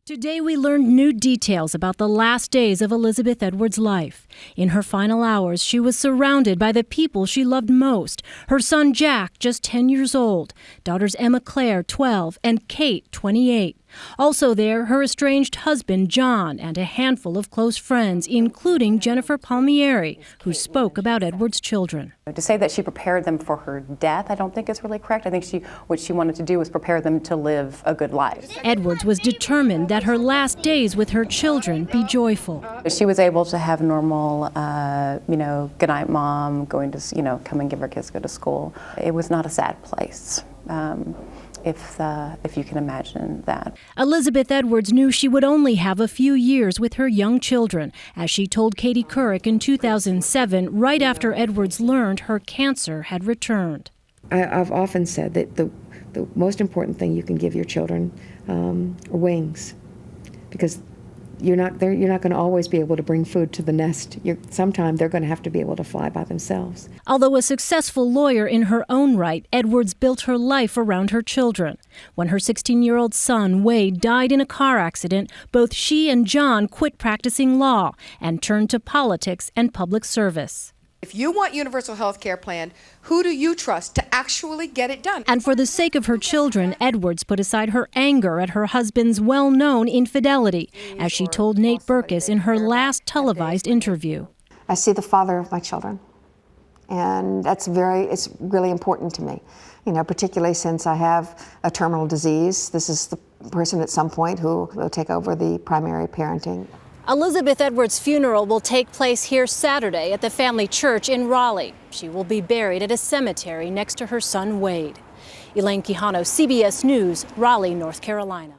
Today we learned new details about the last days of Elizabeth Edwards' life. In her final hours, she was surrounded by the people she loved most. Her son Jack, just 10 years old, daughters Emma Claire, 12, and Kate, 28. Also there, her estranged husband, John, and a handful of close friends, including Jennifer Palmieri, who spoke about Edwards' children. To say that she prepared them for her death, I don't think is really correct. I think what she wanted to do was prepare them to live a good life. Edwards was determined that her last days with her children be joyful. She was able to have normal, good night, Mom, going to, come and give her kids, go to school. It was not a sad place. If you can imagine that. Elizabeth Edwards knew she would only have a few years with her young children, as she told Katie Couric in 2007, right after Edwards learned her cancer had returned. I've often said that the most important thing you can give your children are wings, because you're not going to always be able to bring food to the nest. Sometime they're going to have to be able to fly by themselves. Although a successful lawyer in her own right, Edwards built her life around her children. When her 16-year-old son, Wade, died in a car accident, both she and John quit practicing law and turned to politics and public service. If you want universal health care plan, who do you trust to actually get it done? And for the sake of her children, Edwards put aside her anger at her husband's well-known infidelity, as she told Nate Berkus in her last televised interview. I see the father of my children, and it's really important to me, particularly since I have a terminal disease. This is the person at some point who will take over the primary parenting. Elizabeth Edwards' funeral will take place here Saturday at the family church in Raleigh. She will be buried at a cemetery next to her son Wade. Elaine Quijano, CBS News, Raleigh, North Carolina.